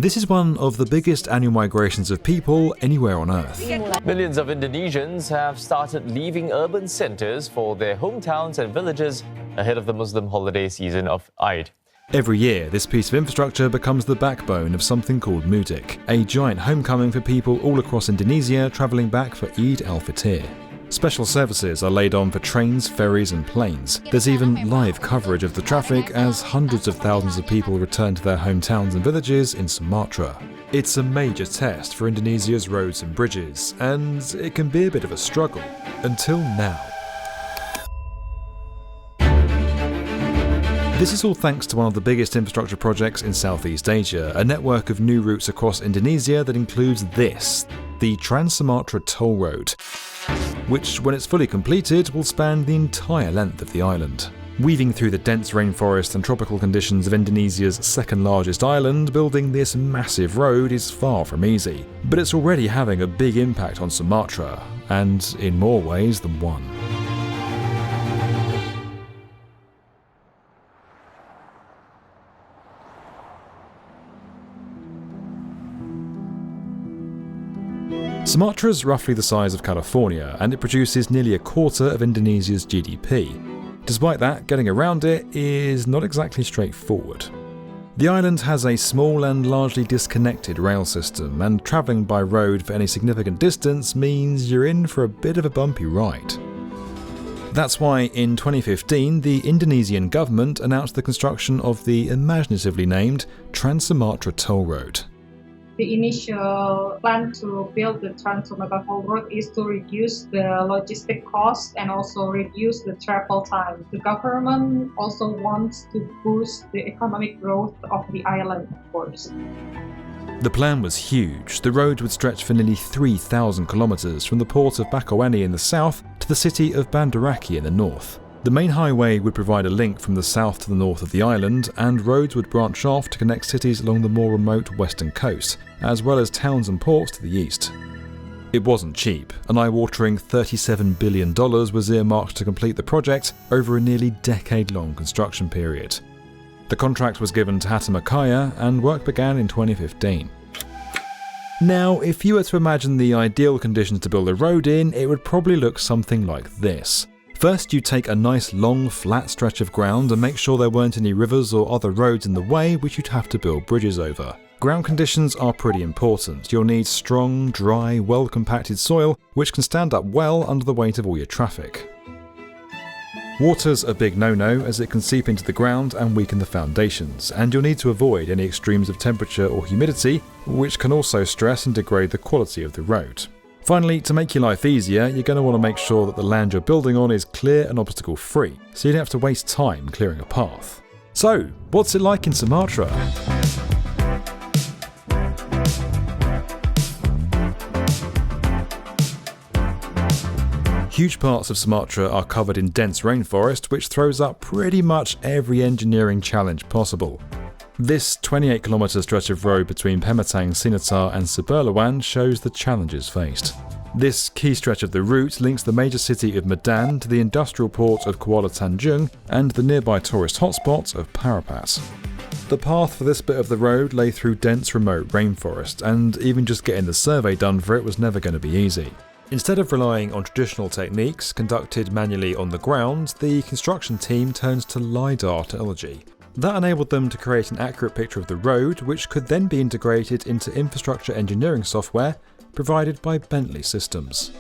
This is one of the biggest annual migrations of people anywhere on Earth. Millions of Indonesians have started leaving urban centres for their hometowns and villages ahead of the Muslim holiday season of Eid. Every year, this piece of infrastructure becomes the backbone of something called Mudik, a giant homecoming for people all across Indonesia travelling back for Eid al-Fitr. Special services are laid on for trains, ferries and planes. There's even live coverage of the traffic as hundreds of thousands of people return to their hometowns and villages in Sumatra. It's a major test for Indonesia's roads and bridges, and it can be a bit of a struggle, until now. This is all thanks to one of the biggest infrastructure projects in Southeast Asia, a network of new routes across Indonesia that includes this, the Trans-Sumatra toll road, which, when it's fully completed, will span the entire length of the island. Weaving through the dense rainforest and tropical conditions of Indonesia's second largest island, building this massive road is far from easy. But it's already having a big impact on Sumatra, and in more ways than one. Sumatra is roughly the size of California, and it produces nearly a quarter of Indonesia's GDP. Despite that, getting around it is not exactly straightforward. The island has a small and largely disconnected rail system, and travelling by road for any significant distance means you're in for a bit of a bumpy ride. That's why in 2015 the Indonesian government announced the construction of the imaginatively named Trans-Sumatra toll road. The initial plan to build the Trans-Sumatra toll road is to reduce the logistic cost and also reduce the travel time. The government also wants to boost the economic growth of the island, of course. The plan was huge. The road would stretch for nearly 3,000 kilometres from the port of Bakauheni in the south to the city of Bandaraki in the north. The main highway would provide a link from the south to the north of the island, and roads would branch off to connect cities along the more remote western coast, as well as towns and ports to the east. It wasn't cheap. An eye-watering $37 billion was earmarked to complete the project over a nearly decade-long construction period. The contract was given to Hutama Karya, and work began in 2015. Now, if you were to imagine the ideal conditions to build a road in, it would probably look something like this. First, you take a nice long flat stretch of ground and make sure there weren't any rivers or other roads in the way which you'd have to build bridges over. Ground conditions are pretty important. You'll need strong, dry, well-compacted soil which can stand up well under the weight of all your traffic. Water's a big no-no as it can seep into the ground and weaken the foundations, and you'll need to avoid any extremes of temperature or humidity, which can also stress and degrade the quality of the road. Finally, to make your life easier, you're going to want to make sure that the land you're building on is clear and obstacle-free, so you don't have to waste time clearing a path. So, what's it like in Sumatra? Huge parts of Sumatra are covered in dense rainforest, which throws up pretty much every engineering challenge possible. This 28-kilometre stretch of road between Pematang, Sinatar and Seberlawan shows the challenges faced. This key stretch of the route links the major city of Medan to the industrial port of Kuala Tanjung and the nearby tourist hotspot of Parapat. The path for this bit of the road lay through dense remote rainforest, and even just getting the survey done for it was never going to be easy. Instead of relying on traditional techniques conducted manually on the ground, the construction team turns to LiDAR technology. That enabled them to create an accurate picture of the road, which could then be integrated into infrastructure engineering software provided by Bentley Systems.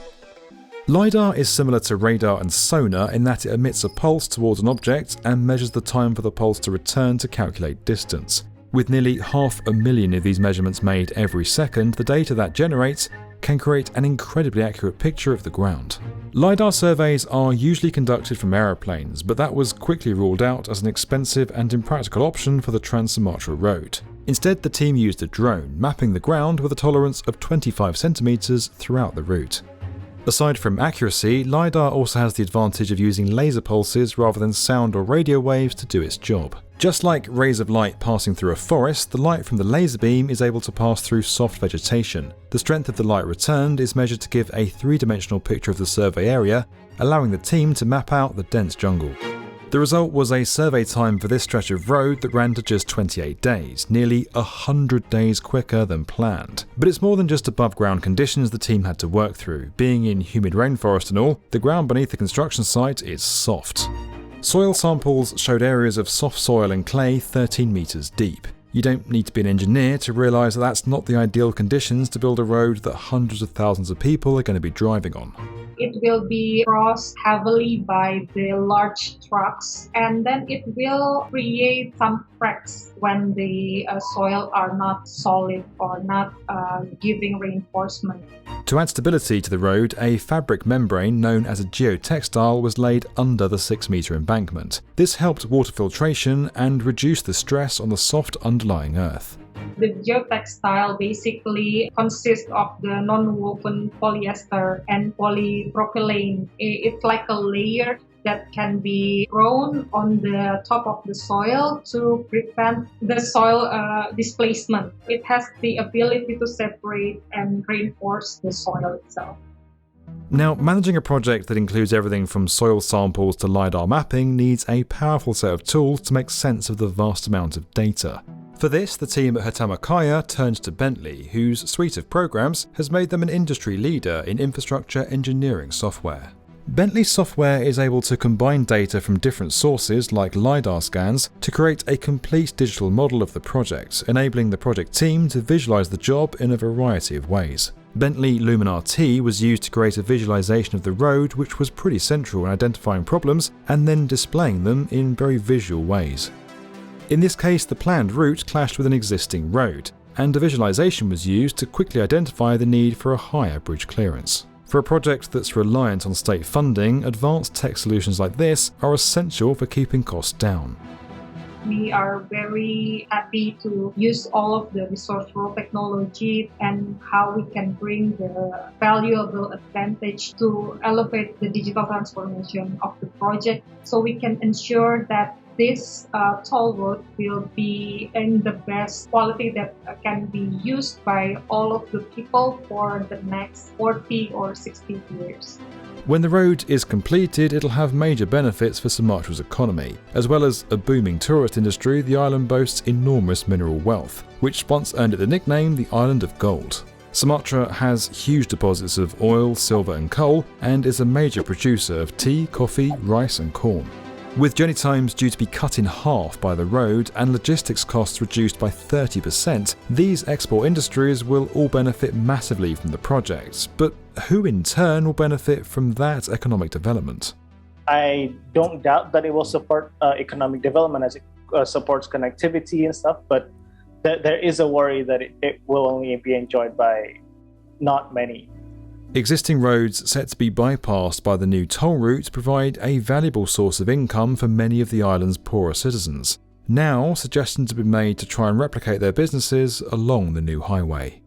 LiDAR is similar to radar and sonar in that it emits a pulse towards an object and measures the time for the pulse to return to calculate distance. With nearly 500,000 of these measurements made every second, the data that generates can create an incredibly accurate picture of the ground. LiDAR surveys are usually conducted from aeroplanes, but that was quickly ruled out as an expensive and impractical option for the Trans-Sumatra road. Instead, the team used a drone, mapping the ground with a tolerance of 25 centimeters throughout the route. Aside from accuracy, LiDAR also has the advantage of using laser pulses rather than sound or radio waves to do its job. Just like rays of light passing through a forest, the light from the laser beam is able to pass through soft vegetation. The strength of the light returned is measured to give a three-dimensional picture of the survey area, allowing the team to map out the dense jungle. The result was a survey time for this stretch of road that ran to just 28 days, nearly 100 days quicker than planned. But it's more than just above ground conditions the team had to work through. Being in humid rainforest and all, the ground beneath the construction site is soft. Soil samples showed areas of soft soil and clay 13 metres deep. You don't need to be an engineer to realise that that's not the ideal conditions to build a road that hundreds of thousands of people are going to be driving on. It will be crossed heavily by the large trucks, and then it will create some cracks when the soil are not solid or not giving reinforcement. To add stability to the road, a fabric membrane known as a geotextile was laid under the 6-metre embankment. This helped water filtration and reduce the stress on the soft underlying earth. The geotextile basically consists of the non-woven polyester and polypropylene. It's like a layer that can be thrown on the top of the soil to prevent the soil displacement. It has the ability to separate and reinforce the soil itself. Now, managing a project that includes everything from soil samples to LiDAR mapping needs a powerful set of tools to make sense of the vast amount of data. For this, the team at Hutama Karya turned to Bentley, whose suite of programs has made them an industry leader in infrastructure engineering software. Bentley software is able to combine data from different sources like LiDAR scans to create a complete digital model of the project, enabling the project team to visualize the job in a variety of ways. Bentley Luminar T was used to create a visualization of the road, which was pretty central in identifying problems and then displaying them in very visual ways. In this case, the planned route clashed with an existing road, and a visualization was used to quickly identify the need for a higher bridge clearance. For a project that's reliant on state funding, advanced tech solutions like this are essential for keeping costs down. We are very happy to use all of the resourceful technology and how we can bring the valuable advantage to elevate the digital transformation of the project, so we can ensure that this toll road will be in the best quality that can be used by all of the people for the next 40 or 60 years. When the road is completed, it'll have major benefits for Sumatra's economy. As well as a booming tourist industry, the island boasts enormous mineral wealth, which once earned it the nickname the Island of Gold. Sumatra has huge deposits of oil, silver and coal, and is a major producer of tea, coffee, rice and corn. With journey times due to be cut in half by the road and logistics costs reduced by 30%, these export industries will all benefit massively from the project. But who in turn will benefit from that economic development? I don't doubt that it will support economic development as it supports connectivity and stuff, but there is a worry that it will only be enjoyed by not many. Existing roads set to be bypassed by the new toll route provide a valuable source of income for many of the island's poorer citizens. Now, suggestions have been made to try and replicate their businesses along the new highway.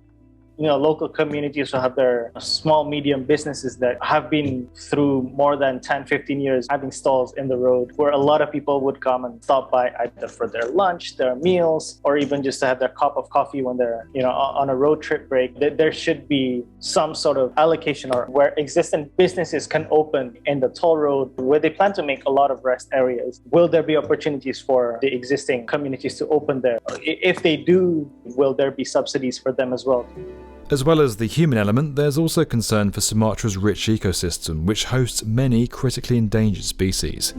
Local communities will have their small, medium businesses that have been through more than 10, 15 years having stalls in the road where a lot of people would come and stop by either for their lunch, their meals, or even just to have their cup of coffee when they're, on a road trip break. There should be some sort of allocation or where existing businesses can open in the toll road where they plan to make a lot of rest areas. Will there be opportunities for the existing communities to open there? If they do, will there be subsidies for them as well? As well as the human element, there's also concern for Sumatra's rich ecosystem, which hosts many critically endangered species.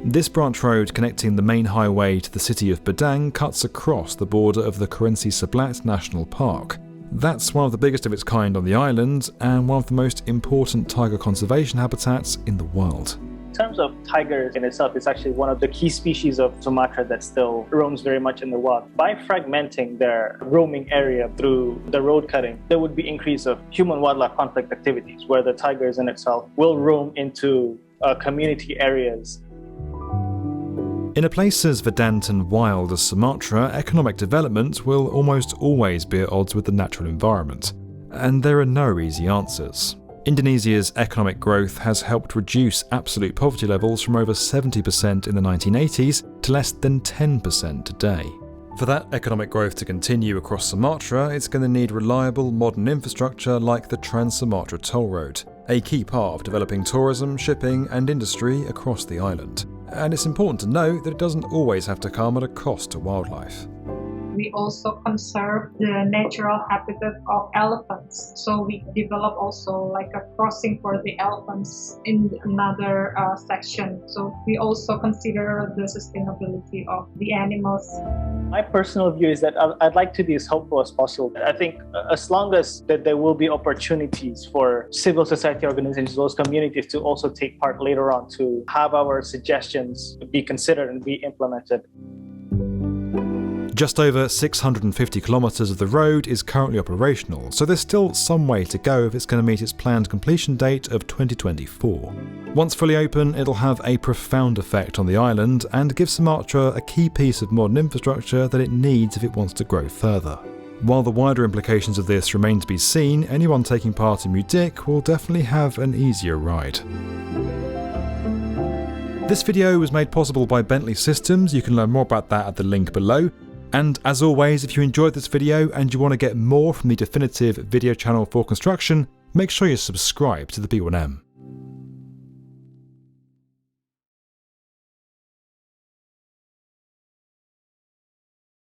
This branch road connecting the main highway to the city of Padang cuts across the border of the Trans-Sumatra National Park. That's one of the biggest of its kind on the island and one of the most important tiger conservation habitats in the world. In terms of tigers in itself, it's actually one of the key species of Sumatra that still roams very much in the wild. By fragmenting their roaming area through the road cutting, there would be increase of human-wildlife conflict activities where the tigers in itself will roam into community areas. In a place as verdant and wild as Sumatra, economic development will almost always be at odds with the natural environment. And there are no easy answers. Indonesia's economic growth has helped reduce absolute poverty levels from over 70% in the 1980s to less than 10% today. For that economic growth to continue across Sumatra, it's going to need reliable modern infrastructure like the Trans-Sumatra toll road, a key part of developing tourism, shipping and industry across the island. And it's important to note that it doesn't always have to come at a cost to wildlife. We also conserve the natural habitat of elephants. So we develop also like a crossing for the elephants in another section. So we also consider the sustainability of the animals. My personal view is that I'd like to be as helpful as possible. I think as long as that there will be opportunities for civil society organizations, those communities to also take part later on, to have our suggestions be considered and be implemented. Just over 650 kilometres of the road is currently operational, so there's still some way to go if it's going to meet its planned completion date of 2024. Once fully open, it'll have a profound effect on the island and give Sumatra a key piece of modern infrastructure that it needs if it wants to grow further. While the wider implications of this remain to be seen, anyone taking part in Mudik will definitely have an easier ride. This video was made possible by Bentley Systems. You can learn more about that at the link below. And as always, if you enjoyed this video and you want to get more from the definitive video channel for construction, make sure you subscribe to the B1M.